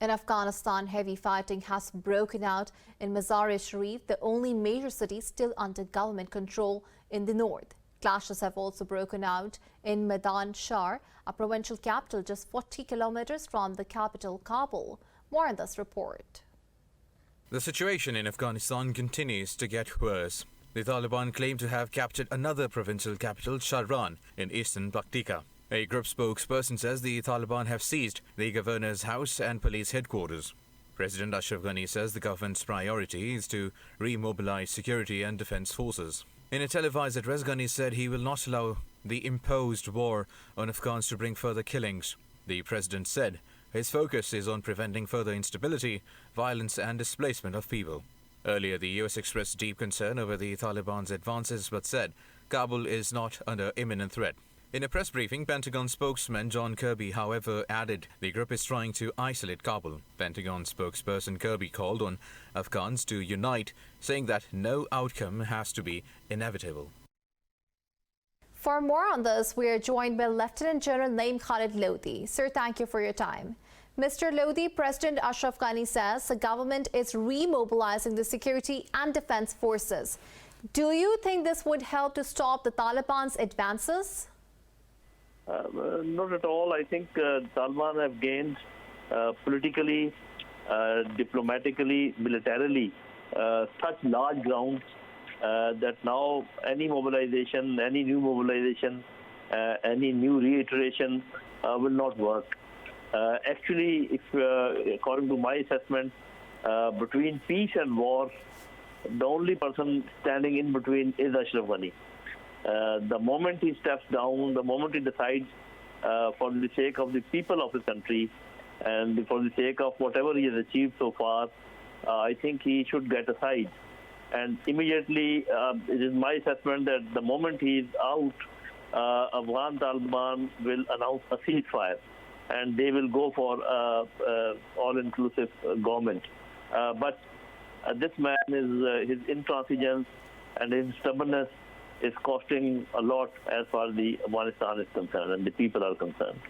In Afghanistan, heavy fighting has broken out in Mazar-i-Sharif, the only major city still under government control in the north. Clashes have also broken out in Maidan Shar, a provincial capital just 40 kilometers from the capital, Kabul. More in this report. The situation in Afghanistan continues to get worse. The Taliban claim to have captured another provincial capital, Shahran, in eastern Paktika. A group spokesperson says the Taliban have seized the governor's house and police headquarters. President Ashraf Ghani says the government's priority is to remobilize security and defense forces. In a televised address, Ghani said he will not allow the imposed war on Afghans to bring further killings. The president said his focus is on preventing further instability, violence and displacement of people. Earlier, the US expressed deep concern over the Taliban's advances but said Kabul is not under imminent threat. In a press briefing, Pentagon spokesman John Kirby, however, added the group is trying to isolate Kabul. Pentagon spokesperson Kirby called on Afghans to unite, saying that no outcome has to be inevitable. For more on this, we are joined by Lieutenant General Naeem Khalid Lodhi. Sir, thank you for your time. Mr. Lodhi, President Ashraf Ghani says the government is remobilizing the security and defense forces. Do you think this would help to stop the Taliban's advances? Not at all. I think Taliban have gained politically, diplomatically, militarily such large grounds that now any mobilization, any new mobilization, any new reiteration will not work. Actually, if according to my assessment, between peace and war, the only person standing in between is Ashraf Ghani. The moment he steps down, the moment he decides for the sake of the people of his country and for the sake of whatever he has achieved so far, I think he should get aside. And immediately, it is my assessment that the moment he is out, Afghan Taliban will announce a ceasefire and they will go for all-inclusive government. But this man, his intransigence and his stubbornness is costing a lot as far as the Afghanistan is concerned and the people are concerned.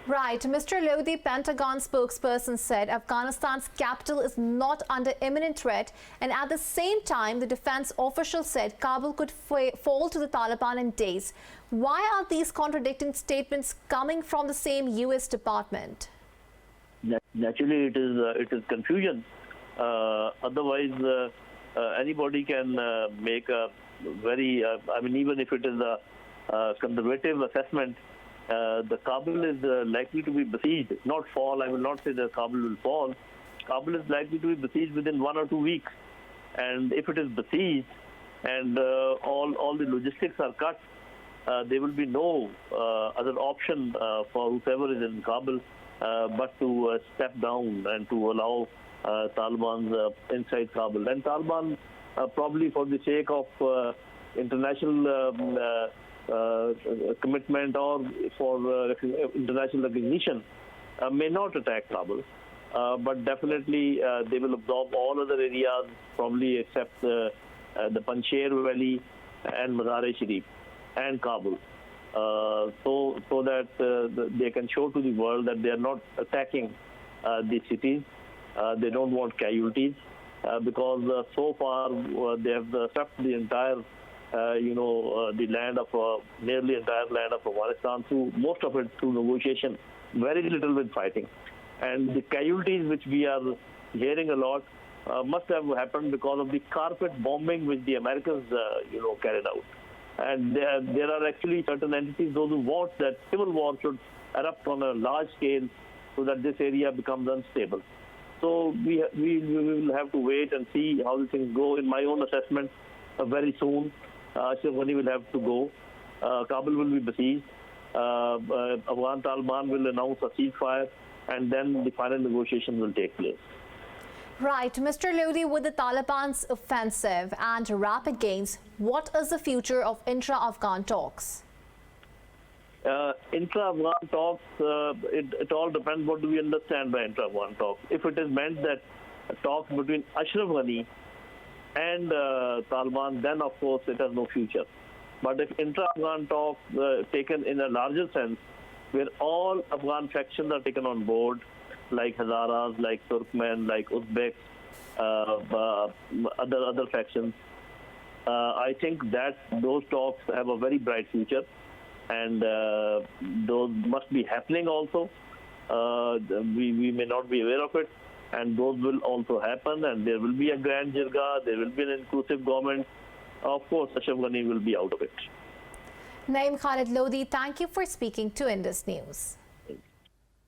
Right. Mr. Lodhi, Pentagon spokesperson said Afghanistan's capital is not under imminent threat, and at the same time, the defense official said Kabul could fall to the Taliban in days. Why are these contradicting statements coming from the same U.S. department? Naturally, it is confusion. Otherwise, anybody can make a very, even if it is a conservative assessment, the Kabul is likely to be besieged, not fall. I will not say that Kabul will fall. Kabul is likely to be besieged within 1 or 2 weeks. And if it is besieged and all the logistics are cut, there will be no other option for whoever is in Kabul but to step down and to allow Taliban inside Kabul. And Taliban, probably for the sake of international commitment or for international recognition, may not attack Kabul. But definitely they will absorb all other areas, probably except the Panjshir Valley and Mazar-i-Sharif and Kabul, so that they can show to the world that they are not attacking the cities. They don't want casualties because so far they have swept the entire, the land of nearly entire land of Afghanistan through most of it through negotiation, very little with fighting, and the casualties which we are hearing a lot must have happened because of the carpet bombing which the Americans carried out. And there are actually certain entities, those who want that civil war should erupt on a large scale so that this area becomes unstable. So we will have to wait and see how the things go. In my own assessment, very soon, Ashraf Ghani will have to go. Kabul will be besieged. Afghan Taliban will announce a ceasefire, and then the final negotiation will take place. Right. Mr. Lodhi, with the Taliban's offensive and rapid gains, what is the future of intra-Afghan talks? Intra-Afghan talks, it all depends what do we understand by intra-Afghan talks. If it is meant that talks between Ashraf Ghani and Taliban, then of course it has no future. But if intra-Afghan talks taken in a larger sense, where all Afghan factions are taken on board, like Hazaras, like Turkmen, like Uzbeks, other factions. I think that those talks have a very bright future, and those must be happening also. We may not be aware of it, and those will also happen, and there will be a grand jirga, there will be an inclusive government. Of course, Ashraf Ghani will be out of it. Naeem Khalid Lodhi, thank you for speaking to Indus News.